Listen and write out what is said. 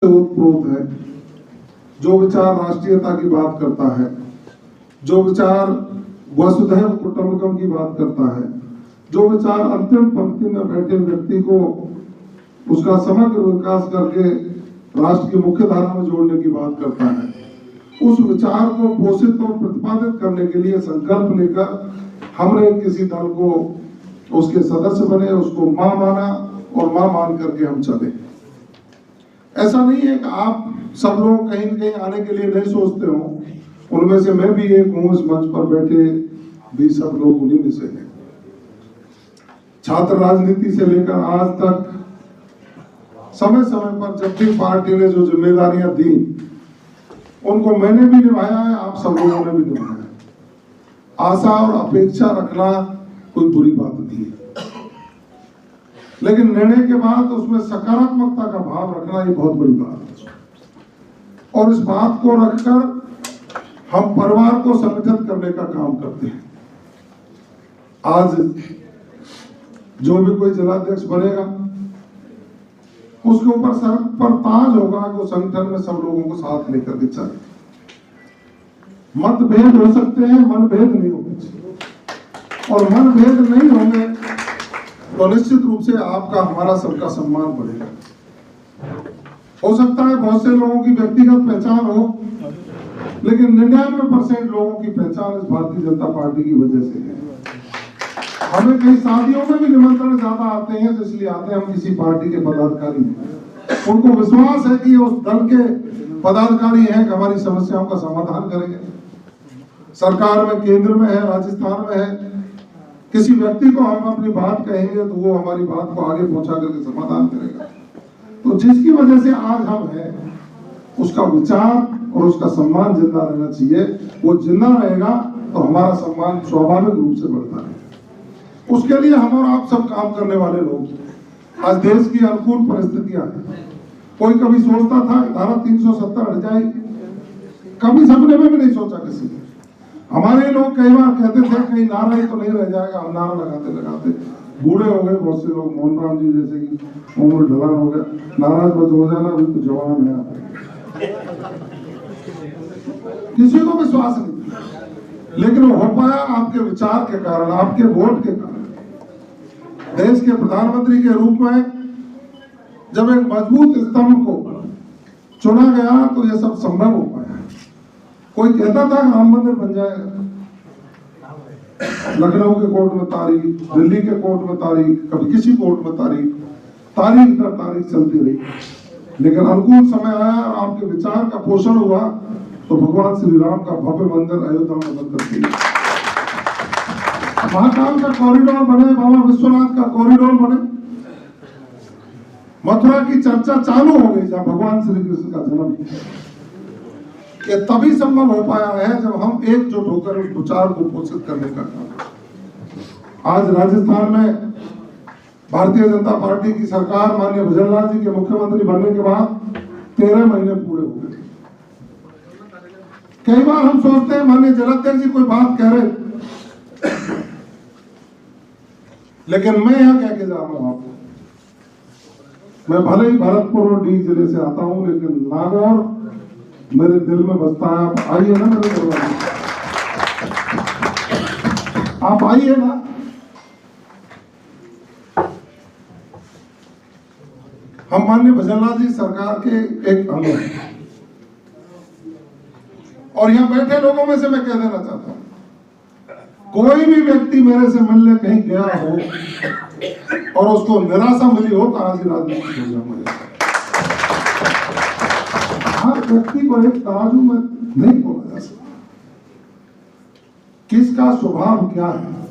ओतप्रोत है, जो विचार राष्ट्रीयता की बात करता है, जो विचार वसुधैव कुटुंबकम की बात करता है, जो विचार अंतिम पंक्ति में बैठे व्यक्ति को उसका समग्र विकास करके राष्ट्र की मुख्य धारा में जोड़ने की बात करता है, उस विचार को पोषित और प्रतिपादित करने के लिए संकल्प लेकर हमने किसी दल को उसके सदस्य बने, उसको मां माना और मां मान करके हम चले। ऐसा नहीं है कि आप सब लोग कहीं न कहीं आने के लिए नहीं सोचते हो, उनमें से मैं भी एक हूँ। इस मंच पर बैठे भी सब लोग उन्हीं में से हैं। छात्र राजनीति से लेकर आज तक समय समय पर जब भी पार्टी ने जो जिम्मेदारियां दी उनको मैंने भी निभाया है, आप सब लोगों ने भी निभाया है। आशा और अपेक्षा रखना कोई बुरी बात नहीं है, लेकिन निर्णय के बाद उसमें सकारात्मकता का भाव रखना ये बहुत बड़ी बात है। और इस बात को रखकर हम परिवार को संगठित करने का काम करते हैं। आज जो भी कोई जिलाध्यक्ष बनेगा उसके ऊपर सर पर ताज होगा कि वो संगठन में सब लोगों को साथ लेकर के चले। मतभेद हो सकते हैं, मनभेद नहीं होंगे, और मनभेद नहीं होंगे तो निश्चित रूप से आपका हमारा सबका सम्मान बढ़ेगा। हो सकता है बहुत से लोगों की व्यक्तिगत पहचान हो, लेकिन 99% लोगों की पहचान इस भारतीय जनता पार्टी की वजह से है। हमें कई शादियों में भी निमंत्रण ज्यादा आते हैं, इसलिए आते हैं हम किसी पार्टी के पदाधिकारी हैं। उनको विश्वास है कि उस दल के पदाधिकारी हैं कि हमारी समस्याओं का समाधान करेंगे। सरकार में, केंद्र में है, राजस्थान में है, किसी व्यक्ति को हम अपनी बात कहेंगे तो वो हमारी बात को आगे पहुंचा करके समाधान करेगा। तो जिसकी वजह से आज हम हैं, उसका विचार और उसका सम्मान जिंदा रहना चाहिए। वो जिंदा रहेगा तो हमारा सम्मान स्वाभाविक रूप से बढ़ता है। उसके लिए हम और आप सब काम करने वाले लोग। आज देश की अनुकूल परिस्थितियां हैं। कोई कभी सोचता था धारा 370 हट जाएगी, कभी सपने में भी नहीं सोचा किसी ने। हमारे लोग कई बार कहते थे कहीं नारा ही तो नहीं रह जाएगा। हम नारा लगाते लगाते बूढ़े हो गए। बहुत से लोग, मोहन राम जी जैसे कि उम्र ढलान हो गया, नाराज मत हो जाना, अभी तो जवान है। किसी को विश्वास नहीं, लेकिन वो हो पाया आपके विचार के कारण, आपके वोट के कारण। देश के प्रधानमंत्री के रूप में जब एक मजबूत स्तंभ को चुना गया तो यह सब संभव हो पाया। कोई कहता था राम मंदिर बन जाएगा, लखनऊ के कोर्ट में तारीख, दिल्ली के कोर्ट में तारीख, कभी किसी कोर्ट में तारीख दर तारीख चलती रही। लेकिन अनुकूल समय आया और आपके विचार का पोषण हुआ तो भगवान श्री राम का भव्य मंदिर अयोध्या में बनकर दिया। महाकाल का कॉरिडोर बने, बाबा विश्वनाथ का कॉरिडोर बने, मथुरा की चर्चा चालू हो गई जहां भगवान श्री कृष्ण का जन्म। ये तभी संभव हो पाया है जब हम एकजुट होकर उस विचार को पोषित करने का काम। आज राजस्थान में भारतीय जनता पार्टी की सरकार माननीय भजनलाल जी के मुख्यमंत्री बनने के बाद 13 महीने पूरे हो गए। कई बार हम सोचते हैं माननीय जिलाध्यक्ष जी कोई बात कह रहे, लेकिन मैं यहां कह के जा रहा हूं आपको, मैं भले ही भरतपुर और डी जिले से आता हूं, लेकिन नागौर मेरे दिल में बसता है। आप आइए ना मेरे दरबार, आप आइए ना। हम माननीय भजनलाल जी सरकार के एक अंग हैं, और यहां बैठे लोगों में से मैं कह देना चाहता हूं, कोई भी व्यक्ति मेरे से मिलने कहीं गया हो और उसको निराशा मिली हो तो आज ही राजनीति हो जाऊंगा। हर व्यक्ति को एक तराजू में नहीं बोला जा सकता। किसका स्वभाव क्या है,